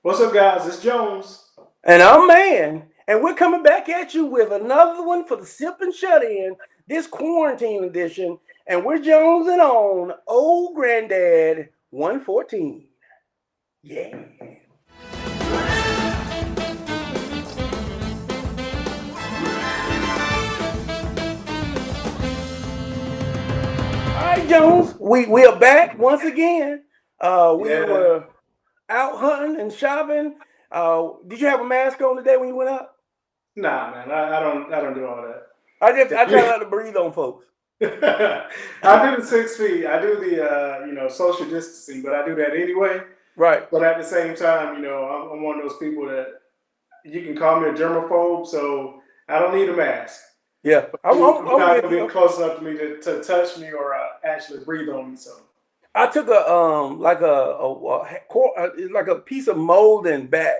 What's up, guys? It's Jones. And I'm Man. And we're coming back at you with another one for the Sip and Shut In, this quarantine edition. And we're jonesing on Old Granddad 114. Yeah. All right, Jones. We are back once again. We Yeah. were out hunting and shopping. Did you have a mask on today when you went out? Nah, man. I don't do all that. I try not to breathe on folks. I do the 6 feet. I do the social distancing, but I do that anyway. Right. But at the same time, I'm one of those people that you can call me a germaphobe, so I don't need a mask. Yeah. You're I'm not with gonna you. be close enough to me to touch me or actually breathe on me. So I took like a piece of molding back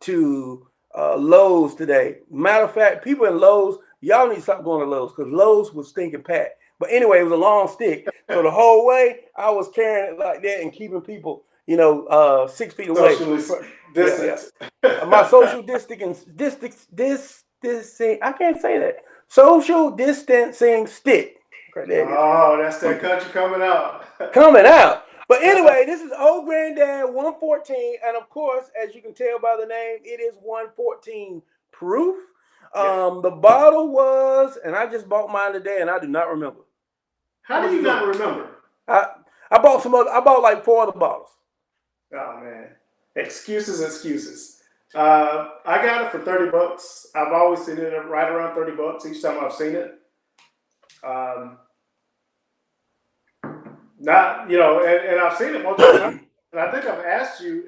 to Lowe's today. Matter of fact, people in Lowe's, y'all need to stop going to Lowe's because Lowe's was stinking packed. But anyway, it was a long stick, so the whole way I was carrying it like that and keeping people, 6 feet away. socially Yeah. distance. My social distancing. I can't say that. Social distancing stick. Okay, there it is. Oh, that's that country coming out. Coming out. But anyway, this is Old Granddad 114. And of course, as you can tell by the name, it is 114 proof. Yep. The bottle was, and I just bought mine today and I do not remember. How do you not remember? I, I bought I bought like 4 other bottles. Oh man, excuses. I got it for $30. I've always seen it right around $30 each time I've seen it. Um, Not and I've seen it multiple times, and I think I've asked you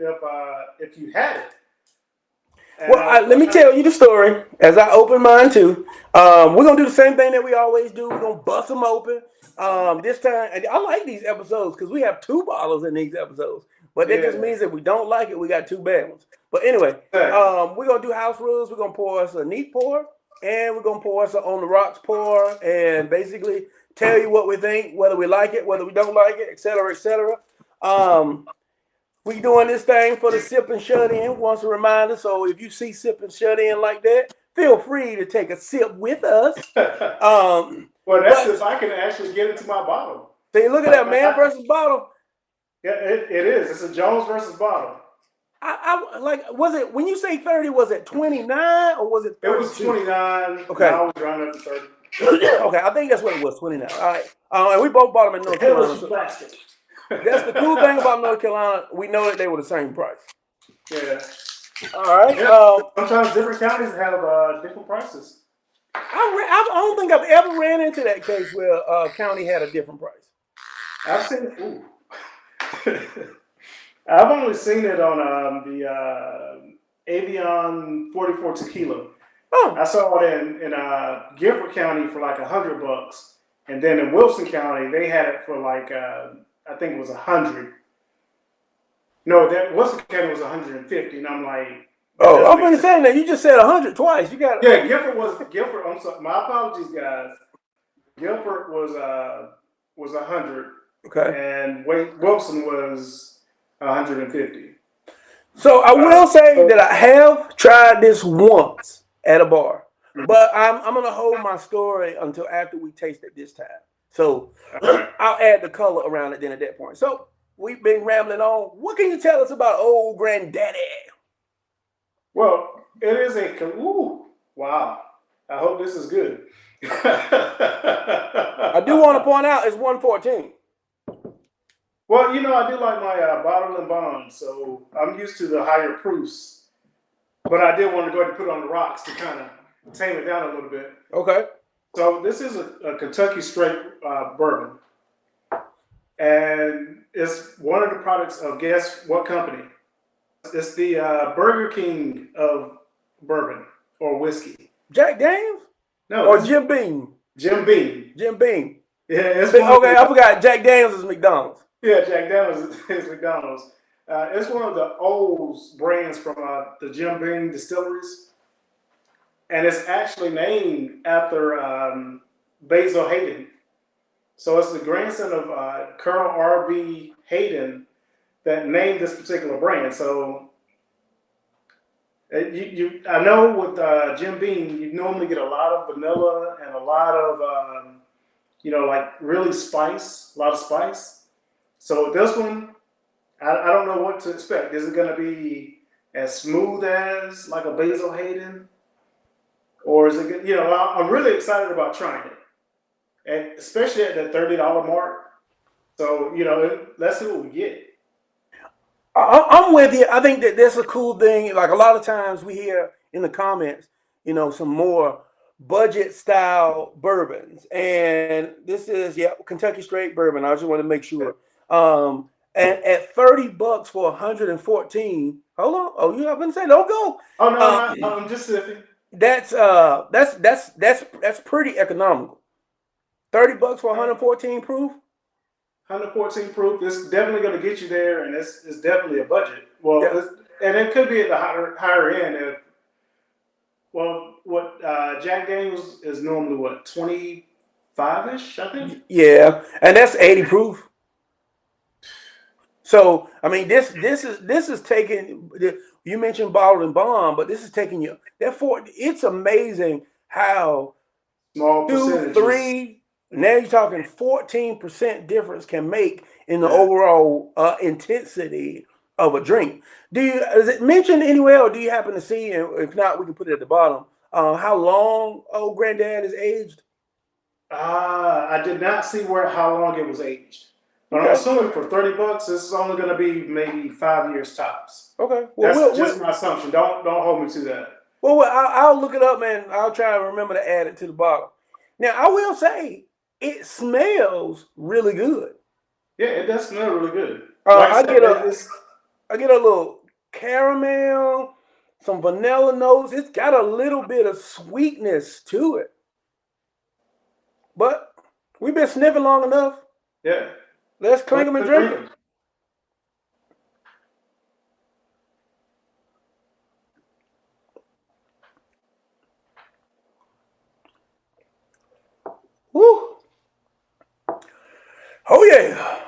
if you had it. And Well, let me tell you the story as I open mine too. We're gonna do the same thing that we always do. We're gonna bust them open. This time, and I like these episodes because we have 2 bottles in these episodes. But that just yeah, means if we don't like it, we got 2 bad ones. But anyway, exactly. we're gonna do house rules. We're gonna pour us a neat pour, and we're gonna pour us a on the rocks pour, and basically tell you what we think, whether we like it, whether we don't like it, etc., etc. Um, we doing this thing for the Sip and Shut In. Wants a reminder. So if you see Sip and Shut In like that, feel free to take a sip with us. Well, that's But if I can actually get into my bottle. see, look at that man versus bottle. Yeah, it is. It's a Jones versus bottle. I like. Was it when you say 30? Was it 29 or was it It was 32? 29. Okay. Now I was rounding up to 30. Okay, I think that's what it was. 29. All right. And we both bought them in North Carolina. So plastic. that's the cool thing about North Carolina. We know that they were the same price. Yeah. All right. Yeah. Sometimes different counties have different prices. I don't think I've ever ran into that case where a county had a different price. I've seen it. Ooh. I've only seen it on the Avion 44 tequila. Oh. I saw it in Gifford County for like $100, and then in Wilson County they had it for like I think it was 100. No, that Wilson County was 150, and I'm like, oh, I'm gonna say that you just said 100 twice. You got yeah. Gifford. I'm sorry. My apologies, guys. Gifford was 100. Okay. And Wilson was 150. So I will say that I have tried this once at a bar, but I'm gonna hold my story until after we taste it this time. So I'll add the color around it then at that point. So we've been rambling on. What can you tell us about Old Granddaddy? Well, it is wow. I hope this is good. I do want to point out it's 114. Well, I do like my bottle and bond, so I'm used to the higher proofs. But I did want to go ahead and put it on the rocks to kind of tame it down a little bit. Okay. So this is a Kentucky straight bourbon. And it's one of the products of guess what company? It's the Burger King of bourbon or whiskey. Jack Daniels? No. Or Jim Beam? Jim Beam. Jim Beam. Yeah, it's okay. I forgot. Jack Daniels is McDonald's. Yeah, Jack Daniels is McDonald's. It's one of the old brands from the Jim Beam distilleries, and it's actually named after Basil Hayden. So it's the grandson of Colonel R.B. Hayden that named this particular brand. So I know with Jim Beam, you normally get a lot of vanilla and a lot of, like really spice, a lot of spice. So with this one, I don't know what to expect. Is it going to be as smooth as like a Basil Hayden? Or is it, I'm really excited about trying it. And especially at the $30 mark. So, let's see what we get. I'm with you. I think that that's a cool thing. Like a lot of times we hear in the comments, some more budget style bourbons, and this is Kentucky straight bourbon. I just want to make sure. And at $30 for 114. Hold on. Oh, you haven't said don't go. Oh no, I'm just sipping. That's pretty economical. $30 for 114 proof. 114 proof. It's definitely going to get you there, and it's definitely a budget. Well, Yeah. and it could be at the higher end. What Jack Daniels is normally what 25-ish, I think. Yeah, and that's 80 proof. So I mean, this is taking. You mentioned bottled and bond, but this is taking you. Therefore, it's amazing how Small 2, percentages. 3. Now you're talking 14% difference can make in the overall intensity of a drink. Is it mentioned anywhere, or do you happen to see? And if not, we can put it at the bottom. How long old granddad is aged? I did not see how long it was aged. But I'm assuming for $30, this is only going to be maybe 5 years tops. Okay, well, that's just my assumption. Don't hold me to that. Well, I'll look it up, man. I'll try to remember to add it to the bottle. Now, I will say it smells really good. Yeah, it does smell really good. I get a little caramel, some vanilla notes. It's got a little bit of sweetness to it. But we've been sniffing long enough. Yeah. Let's clink them and drink them. Woo! Oh yeah!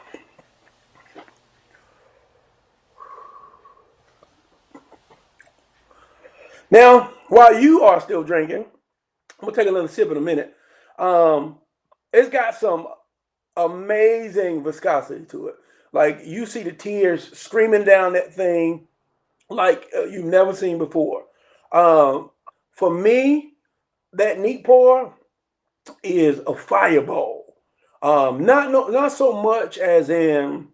Now, while you are still drinking, I'm gonna take another sip in a minute. It's got some amazing viscosity to it. Like you see the tears streaming down that thing, like you've never seen before. For me, that neat pour is a fireball. Not so much as in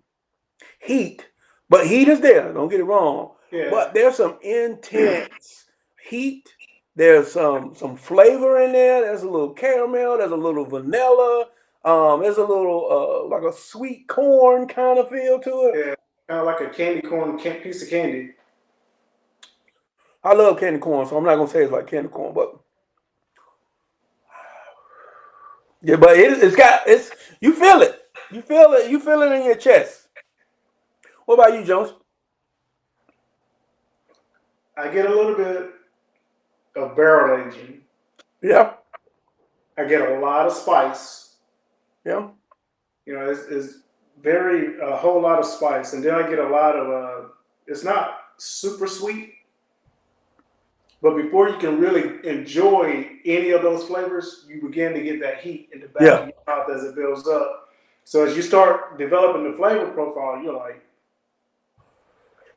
heat, but heat is there. Don't get it wrong. Yeah. But there's some intense heat. There's some flavor in there. There's a little caramel. There's a little vanilla. There's a little like a sweet corn kind of feel to it. Yeah, kind of like a candy corn piece of candy. I love candy corn, so I'm not gonna say it's like candy corn, but yeah, but it's you feel it. You feel it in your chest. What about you, Jones? I get a little bit of barrel aging. Yeah. I get a lot of spice. Yeah. It's very a whole lot of spice, and then I get a lot of. It's not super sweet, but before you can really enjoy any of those flavors, you begin to get that heat in the back of your mouth as it builds up. So as you start developing the flavor profile, you're like,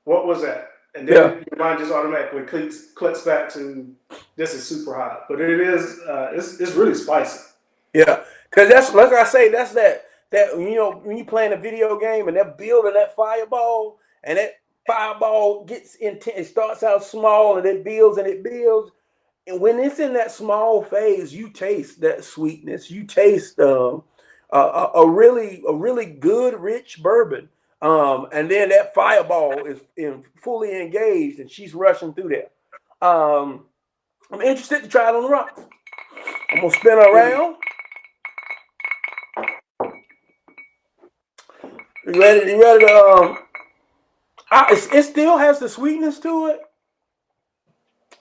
"What was that?" And then your mind just automatically clicks back to this is super hot, but it is it's really spicy. Yeah, because that's like I say, that's that when you playing a video game and they're building that fireball and that fireball gets intense. It starts out small and it builds and it builds. And when it's in that small phase, you taste that sweetness. You taste a really good rich bourbon. And then that fireball is fully engaged and she's rushing through there. I'm interested to try it on the rocks. I'm gonna spin around. You ready? You ready to? It still has the sweetness to it,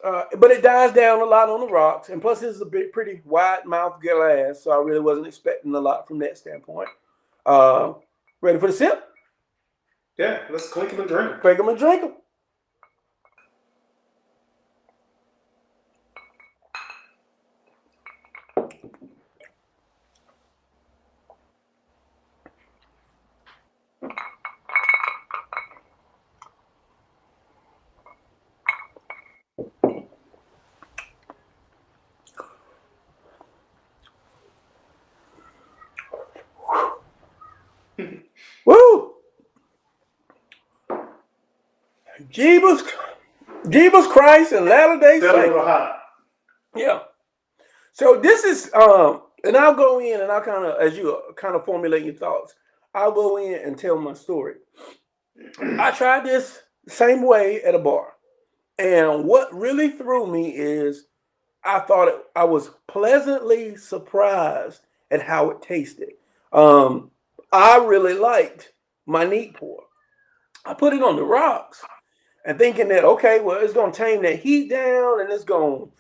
but it dies down a lot on the rocks. And plus, this is a pretty wide mouth glass, so I really wasn't expecting a lot from that standpoint. Ready for the sip? Yeah, let's clink them and drink them. Clink them and drink them. Jeebus, Jeebus Christ and Latter-day Set a Saints. little hot. Yeah. So this is, and I'll go in and I'll kind of, as you kind of formulate your thoughts, I'll go in and tell my story. I tried this same way at a bar. And what really threw me is I thought I was pleasantly surprised at how it tasted. Um, I really liked my neat pour. I put it on the rocks and thinking that, okay, well, it's going to tame that heat down and it's going to,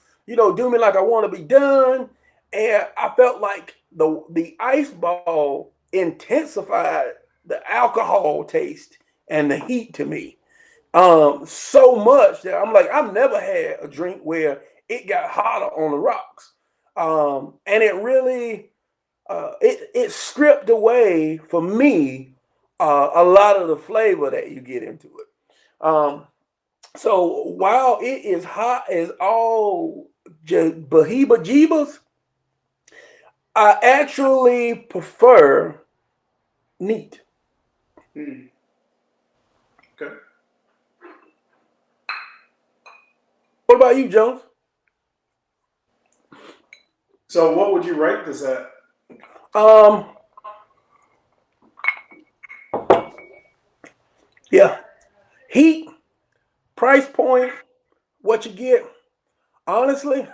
do me like I want to be done. And I felt like the ice ball intensified the alcohol taste and the heat to me so much that I'm like, I've never had a drink where it got hotter on the rocks. And it really it stripped away for me a lot of the flavor that you get into it. So while it is hot as all Bahiba Jeebas, I actually prefer neat. Mm. Okay. What about you, Jones? So what would you rate this at? Um, yeah, heat, price point, what you get. Honestly,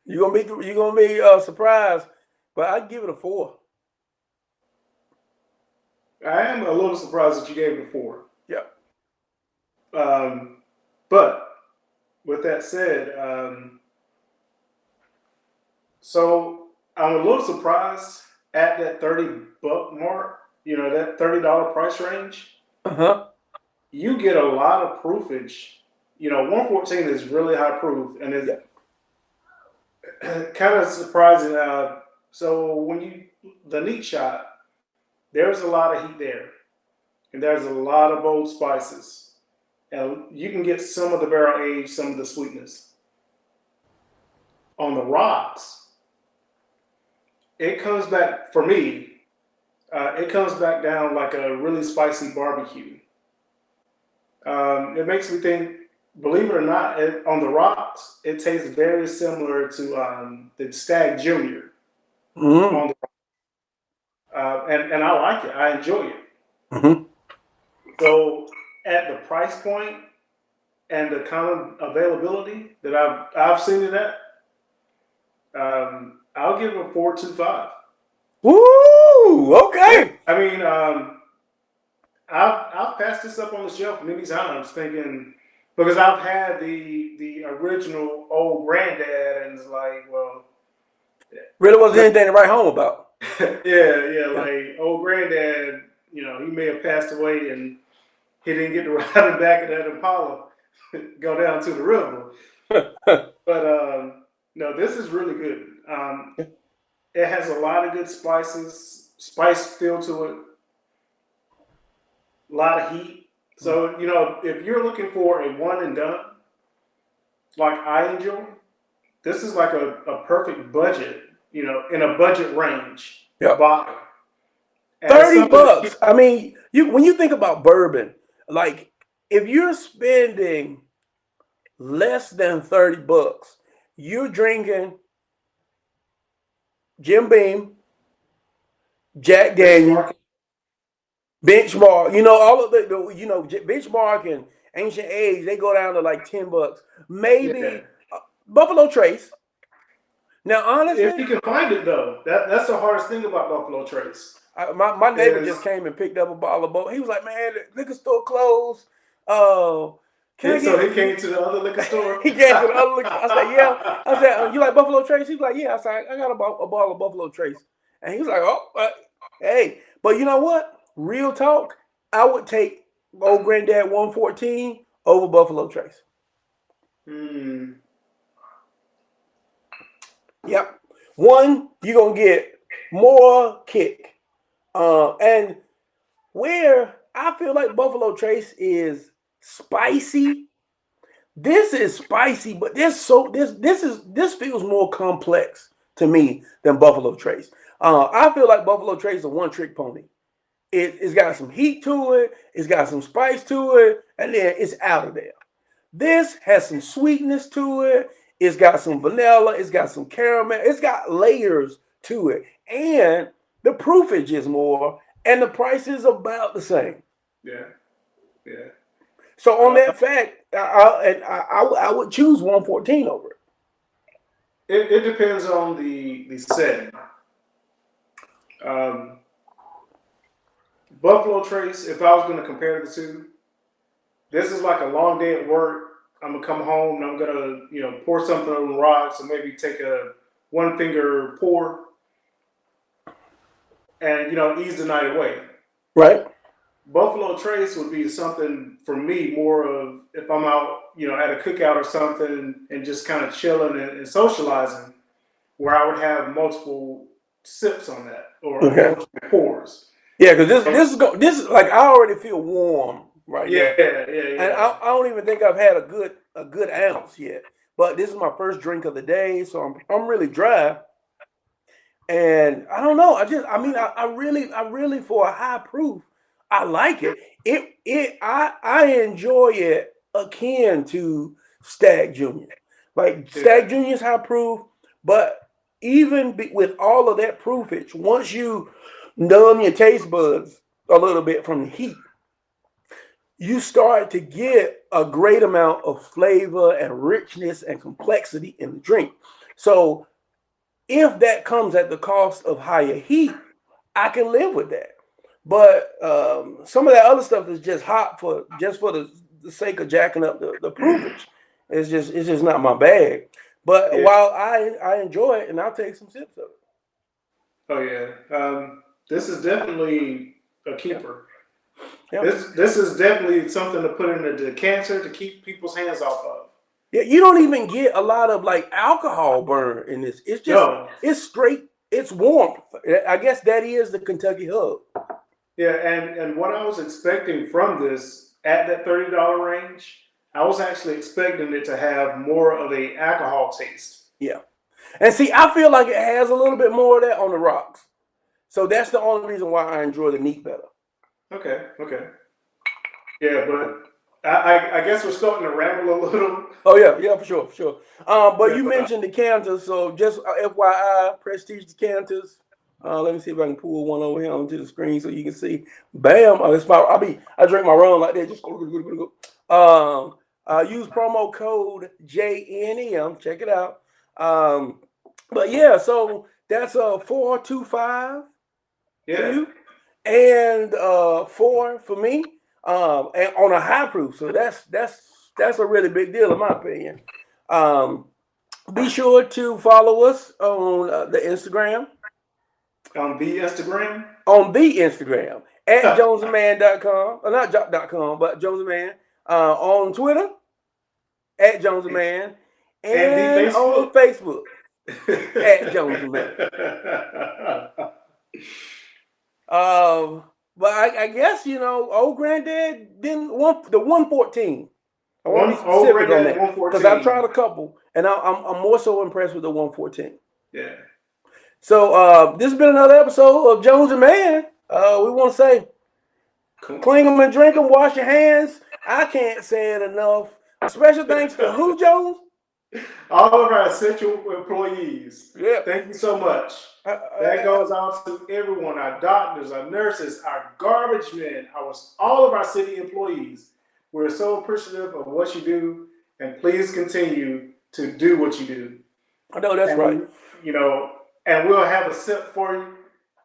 you're gonna be surprised, but I'd give it a 4. I am a little surprised that you gave it a 4. Yeah. But with that said, so I'm a little surprised at that $30 mark. That $30 price range. Uh huh. You get a lot of proofage. 114 is really high proof, and it's Yeah. kind of surprising. So the neat shot, there's a lot of heat there, and there's a lot of bold spices, and you can get some of the barrel age, some of the sweetness. On the rocks, it comes back for me. It comes back down like a really spicy barbecue. It makes me think. Believe it or not, on the rocks, it tastes very similar to the Stag Junior Mm-hmm. on and I like it. I enjoy it. Mm-hmm. So at the price point and the kind of availability that I've seen it at, I'll give it a 4.25. Woo! Yeah, Okay. I mean, I've passed this up on the shelf many times, thinking because I've had the original old granddad, and it's like, well, Really wasn't anything to write home about. yeah, Yeah. like old granddad, he may have passed away and he didn't get to ride in back of that Impala, go down to the river. But no, this is really good. It has a lot of good spice feel to it, a lot of heat. So if you're looking for a one and done, like I enjoy, this is like a perfect budget. In a budget range Yep. bottle, and it's 30 something that bucks. I mean, when you think about bourbon, like if you're spending less than 30 bucks, you're drinking Jim Beam, Jack Daniels, benchmark. Benchmark. All of Benchmark and Ancient Age, they go down to like 10 bucks. Yeah. Maybe Buffalo Trace. Now, If honestly, you can find it though, that's the hardest thing about Buffalo Trace. my neighbor just Is came and picked up a bottle of both. He was like, "Man, the liquor store closed. Uh, can I so get?" he came to the other liquor store. He came to the other liquor store. I said, "Yeah." I said, "You like Buffalo Trace?" He was like, "Yeah." I said, "I got a bottle of Buffalo Trace," and he was like, "Oh, hey." But you know what? Real talk. I would take old granddad 114 over Buffalo Trace. Hmm. Yep. One, you're gonna get more kick. And where I feel like Buffalo Trace is spicy. This is spicy, but this feels more complex to me than Buffalo Trace. I feel like Buffalo Trace is a one trick pony. It's got some heat to it. It's got some spice to it, and then it's out of there. This has some sweetness to it. It's got some vanilla. It's got some caramel. It's got layers to it, and the proofage is more, and the price is about the same. Yeah, yeah. So on that fact, I would choose 114 over it. It depends on the setting. Um, Buffalo Trace. If I was going to compare the two, this is like a long day at work. I'm gonna come home and I'm gonna, pour something on the rocks and maybe take a one finger pour and ease the night away. Right. Buffalo Trace would be something for me more of if I'm out, at a cookout or something and just kind of chilling and socializing, where I would have multiple sips on that or Okay. multiple pours. Yeah, because this is like I already feel warm right Yeah, now, yeah. and I don't even think I've had a good ounce yet. But this is my first drink of the day, so I'm really dry, and I don't know. I really for a high proof, I like it. I enjoy it akin to Stag Junior. Like Yeah, Stag Junior's high proof, but even with all of that proofage, once you numb your taste buds a little bit from the heat, you start to get a great amount of flavor and richness and complexity in the drink. So if that comes at the cost of higher heat, I can live with that. But some of that other stuff is just hot for the sake of jacking up the proofage. It's just not my bag. But yeah. while I enjoy it, and I'll take some sips of it. Oh yeah. This is definitely a Yeah, keeper. yeah, This is definitely something to put in the decanter to keep people's hands off of. yeah. You don't even get a lot of like alcohol burn in this. No, It's straight. It's warm. I guess that is the Kentucky hub. yeah, and what I was expecting from this at that $30 range, I was actually expecting it to have more of a alcohol taste. Yeah. And see, I feel like it has a little bit more of that on the rocks. So that's the only reason why I enjoy the neat better. Okay, yeah, but I guess we're starting to ramble a little. Oh yeah, for sure, for sure. But Yeah, you mentioned decanters, so just FYI, Prestige decanters. Let me see if I can pull one over here onto the screen so you can see. Bam! I drink my rum like that. Just go. Use promo code JNM. Check it out. But yeah, so that's a 425 for yeah. you, and 4 for me. And on a high proof, so that's a really big deal in my opinion. Um, be sure to follow us on the Instagram. On the Instagram. On the Instagram at JonesNmann.com, or not .com, but JonesNmann. On Twitter at JonesNmann, And the and on Facebook. Facebook at JonesNmann. But I guess old granddad didn't want the 114. I want to be Old specific on Granddad that because I've 114. tried a couple, and I'm more so impressed with the 114. Yeah. So this has been another episode of Jones and Mann. We want to say, clean them and drink them, wash your hands. I can't say it enough. Special thanks to who, Jones? All of our essential employees. Yeah. Thank you so much. That goes out to everyone, our doctors, our nurses, our garbage men, all of our city employees. We're so appreciative of what you do, and please continue to do what you do. I know that's and right. And we'll have a sip for you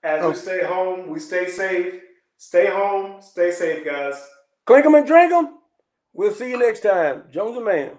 as we stay home. We stay safe. Stay home. Stay safe, guys. Clink them and drink them. We'll see you next time. Jones and Mann.